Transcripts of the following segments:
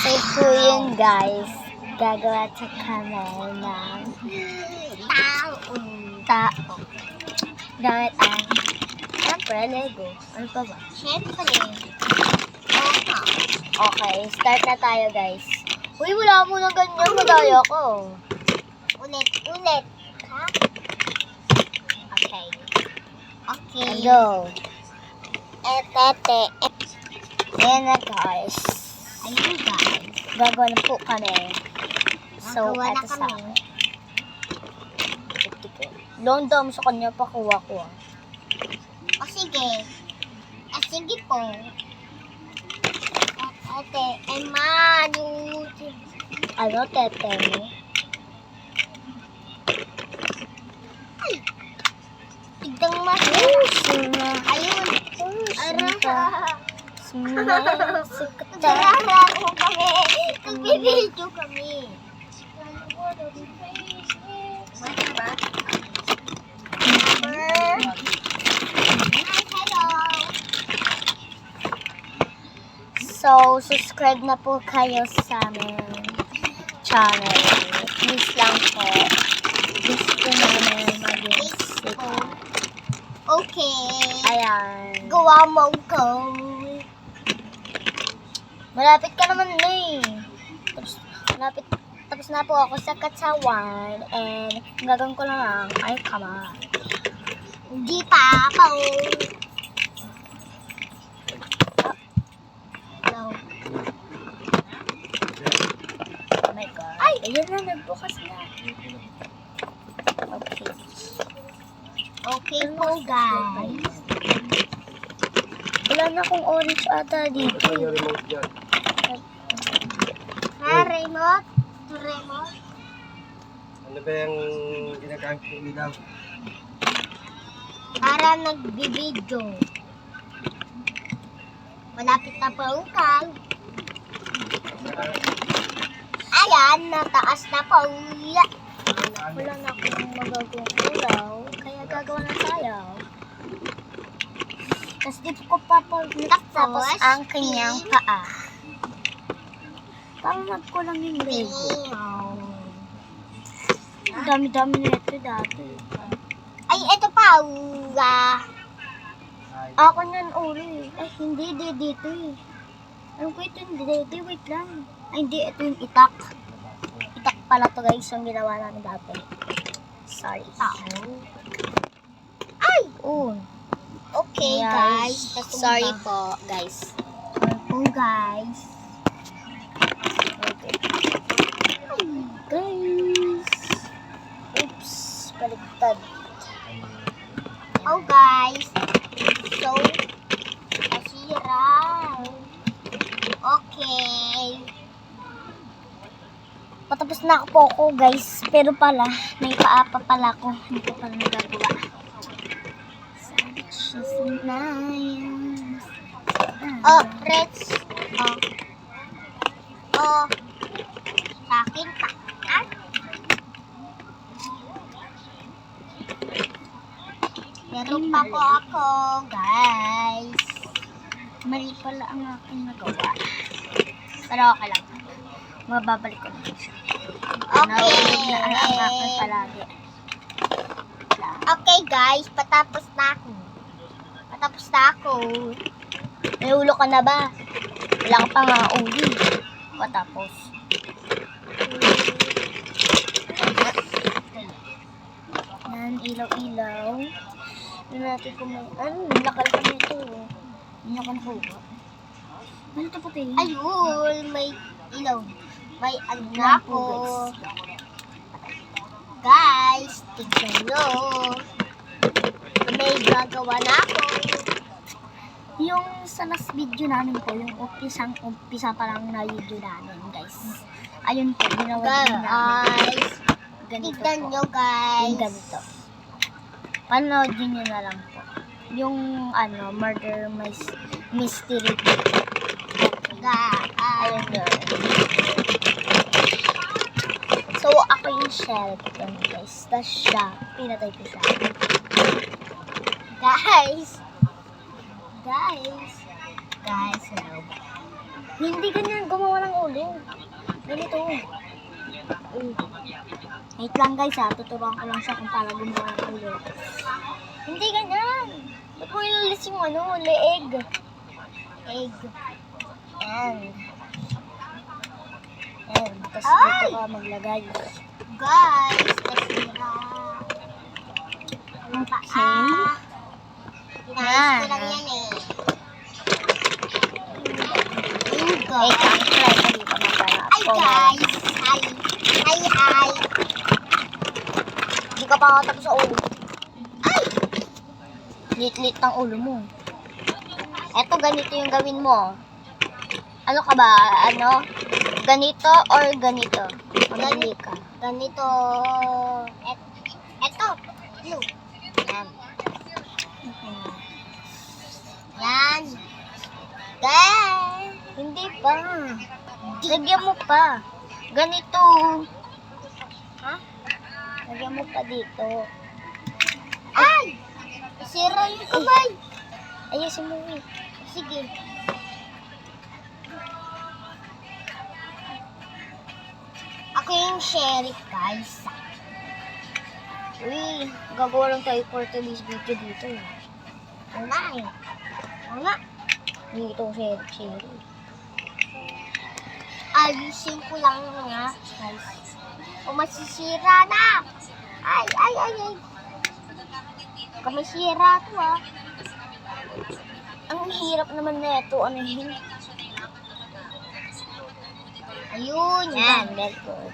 So po yun guys, gagawa sa kami ng tao. Gamit ang, siyempre, Lego. Ano pa ba? Siyempre. Okay, start na tayo guys. Uy, wala mo na ganyan, madaya ko. Ulit. Ha? Okay. Okay. Go. Etete. Ayan na guys. Ayun guys. Gagawa na po kami. So, Gagawa na eto sa kami. Long dam sa kanya, pakuha ko. O sige. Sige po. Ate, Emanu. Ano, tete mo? Ay. Tigdang mas. Ayun. Narararo kami. Nagbibidyo kami. Hello. So, subscribe na po kayo sa aming channel. Please lang po. Gusto namin maging sikat. Okay. Ayan. Gawa mo ko. Malapit ka naman na eh. Tapos na po ako sa katawan. And gagawin ko lang ay kamay. Hindi pa ako. No. Oh my God. Ay! Ayan na, nagbukas na. Okay. Okay po guys. Wala na akong orange ata dito. Ha, remote? Remote? Ano ba yung ginagamit ko ilaw? Para nagbibidyo. Malapit na po ang kag. Ayan, nataas na po. Wala na akong magagawang ulaw. Kaya gagawa na tayo. Tapos di ko tapos ang kanyang paa. Parang nagkulang yung Lego. Ang dami-dami na ito dati. Ay, ito pa. Ako niyan uli. Ay, hindi. Dito eh. Ano ko ito? Hindi. Wait lang. Ay, hindi. Ito yung itak. Itak pala to guys. Yung ginawa namin dati. Sorry. Ay! Oh. Okay, Yes. guys. Sorry po, guys. Sorry po, guys. Okay. Guys. Oops. Baliktad. Oh, guys. So, nasira. Okay. Patapos na po ako, guys. Pero pala, may paa pa pala ako. Hindi ko pala nagagawa. Such is nice. Oh, Reds. Oh. Sa akin pa. Ah? Meron pa po ako, guys. Mali pala ang aking nagawa. Pero okay lang. Mababalik ko na siya. Nahulog na ang aking palagi. Okay, guys. Patapos na ako. May ulo ka na ba? Wala ka pa nga uli. Patapos. Yan, ilaw-ilaw. Yan natin kung may... Ano, lakal ka nito. Hindi ako nakuha. Ano ito puti? Ayun, may ilaw. May ano na Yan po, ako. Guys, tignan nyo. May gagawa na ako. Yung sa last video namin po, yung umpisa pa lang na video namin, guys. Ayun po, ginawa din namin. Guys, Ganito tignan po. nyo, guys. Yung ganito. Panoodin nyo na lang po. Yung murder mystery. Ayun yun. So, ako yung sheriff yun, guys. Tapos siya, pinatay ko siya. Guys, hello. Hindi ganyan gumawa ng ulo. Ganito. Wait lang guys ha, tuturuan ko lang siya kung paano gumawa ng ulo. Hindi ganyan. Ba't mo ilalis yung leeg? Egg. Yan. Yan. Tapos dito ka maglagay. Guys, nasira. Ang paa. Pinayos ko lang yan eh. Bingo. Wait lang, try ko dito na para. Ay guys. Hi. Hi, hi. Hindi ka pa nakatapos sa ulo. Ay! Lit-lit ng ulo mo. Eto, ganito yung gawin mo. Ano ka ba? Ano? Ganito or ganito? Mamili ka. Ganito. Eto. Blue. Yan. Yan. Guys. Hindi pa. Lagyan mo pa. Ganito. Ha? Lagyan mo pa dito. Ay! Sira yung kamay. Ayusin mo eh. Sige. Ako yung sheriff, guys. Uy, gagawa lang tayo for today's video dito. Ano nga eh. Ano nga? Dito, share. Ayusin ko lang nga, guys. O masisira na. Ay. Kamasira to ah. Ang hirap naman na ito. Ano yun? Ayun. Yan, very good.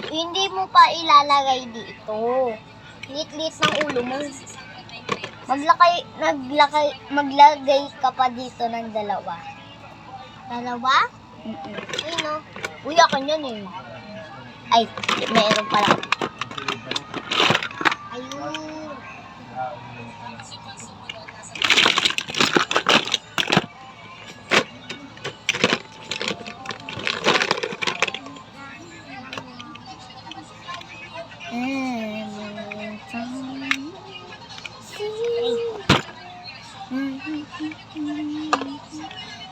Hindi mo pa ilalagay dito. Lit-lit ng ulo mo. Maglagay ka pa dito ng dalawa. Dalawa? Mm-mm. Ayun o. Uy, akin yan eh. Ay, meron pala. Ayun.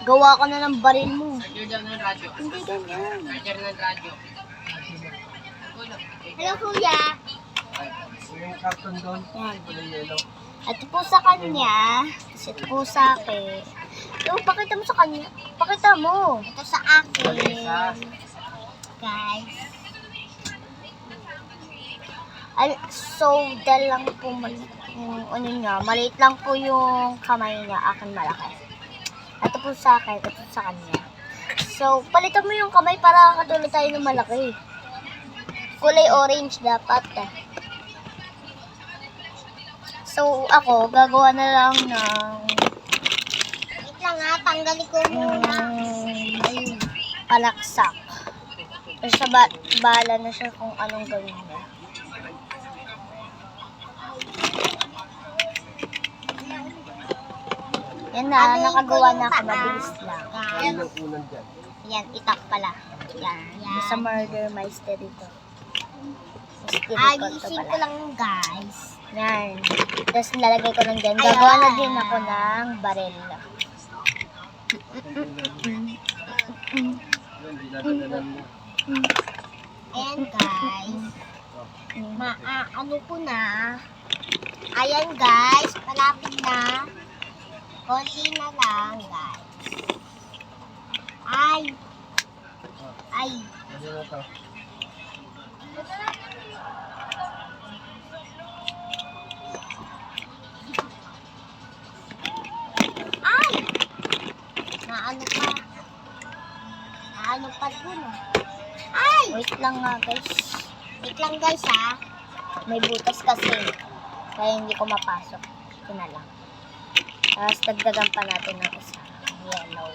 Gawa ka na ng baril mo. Nandiyan dyan ng radyo. Hindi ganyan. Nandiyan ng radyo. Hello, kuya. Yung carton doon. Yan. Yung yellow. Ito po sa kanya. Kasi ito po sa akin. Yo, pakita mo sa kanya. Pakita mo. Ito sa akin. Guys. So, lang po maliit yung ano niya. Maliit lang po yung kamay niya. Akin malaki. Ito po sa akin. Ito sa kanya. So, palitan mo yung kamay para katulad tayo ng malaki. Kulay orange dapat. So, ako, gagawa na lang ng Wait lang ha. Tanggalin ko muna. palaksak. Kasi bahala na siya kung anong gawin niya. Yan na, Ano yung nakagawa na ako. paa? Mabilis lang. Yan ang unan dyan. Yan, itak pala. Yan. Yan. Sa murder meister dito. Ayusin ko lang, guys. Yan. Tapos nilalagay ko lang dyan. Ayan. Gagawa na din ako ng baril. Yan, dinadadalan mo. Ayan, guys. Ano ko na. Ayan, guys. Malapit na. Konti na lang, guys. Ay. Ano na to? Ay! Naano pa dun, ah. Ay! Wait lang nga guys. Wait lang, guys, ha. May butas kasi. Kaya hindi ko mapasok. Ito na lang. Tapos dagdagan pa natin ng isa. Yellow.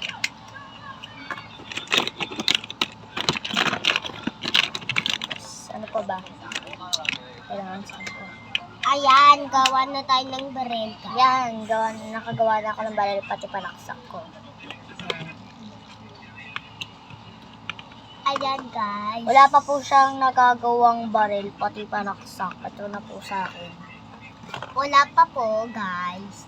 Tapos, ano pa ba? Kailangan saan ko. Ayan, gawa na tayo ng baril, guys. Yan, nakagawa na ako ng baril pati panaksak ko. Ayan, guys. Wala pa po siyang nagagawang baril pati panaksak. Ito na po sa akin. Wala pa po, guys.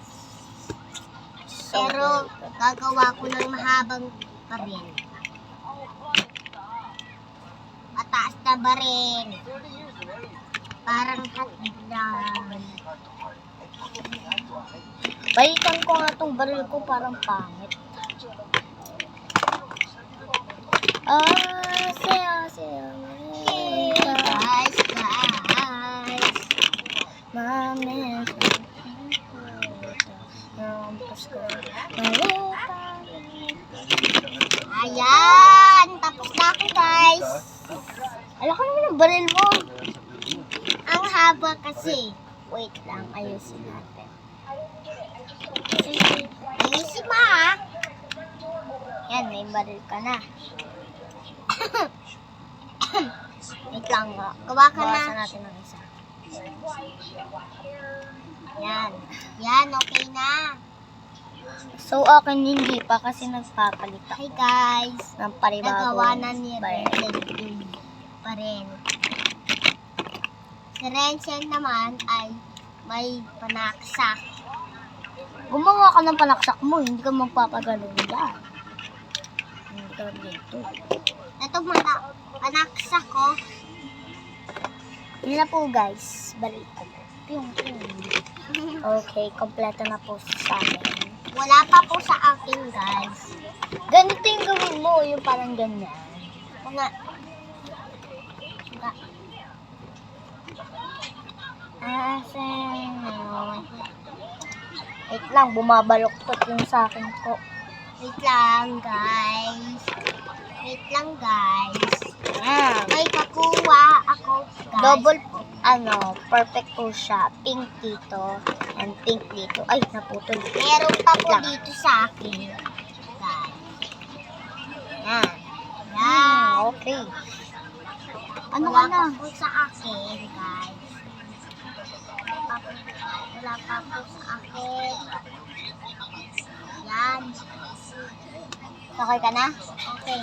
Pero gagawa ko ng mahabang baril. Mataas na baril. Parang hotdog. Balikan ko nga tong baril ko, parang pangit. Saya. Guys. Mami. Ayan, tapos na ako, guys. Alam ko naman ang baril mo. Ang haba kasi. Wait lang, ayusin natin. Ayusin mo, ha? Yan, may baril ka na. Wait lang nga. Gawa ka Bawasan na. natin ng isa. Yan. Yan, okay na. So, akin hindi pa kasi nagpapalit ako Hi, guys. ng panibagong Nagawa na ni baril. Rensen pa rin. Si Rensen naman ay may panaksak. Gumawa ka ng panaksak mo, hindi ka magpapagalong ba? Hindi ka dito. Ito panaksak ko. Yun na po guys, balik ko. Piyong. Okay, kompleto na po sa akin. Wala pa po sa akin, guys. Ganito yung gawin mo, yung parang ganyan. Una, Wait lang, bumabaloktot yung sa akin ko. wait lang, guys. Wait lang, guys. Yan. May kakuha ako, guys. Double, perfect po siya. Pink dito, and pink dito. Ay, naputol. Meron pa po Lang. dito sa akin, guys. Yan. Yan. Okay. Ano Wala ka na? pa po sa akin, guys. Wala pa po sa akin. Yan. Okay ka na? Okay.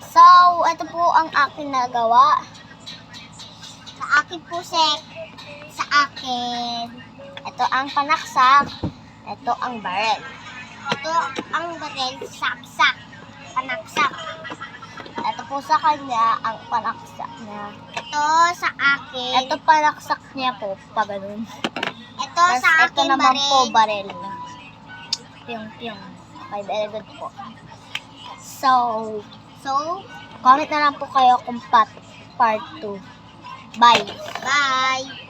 So, ito po ang aking nagawa. Sa akin po, sa akin. Ito ang panaksak. Ito ang barel. Ito ang baril, saksak. Panaksak. Ito po sa kanya ang panaksak niya. Ito sa akin. Ito panaksak niya po, pa ganun. Ito Tapos sa ito akin naman baril. po, barel. Piyong. Okay, very good po. So, comment na lang po kayo kung part 2. Bye! Bye.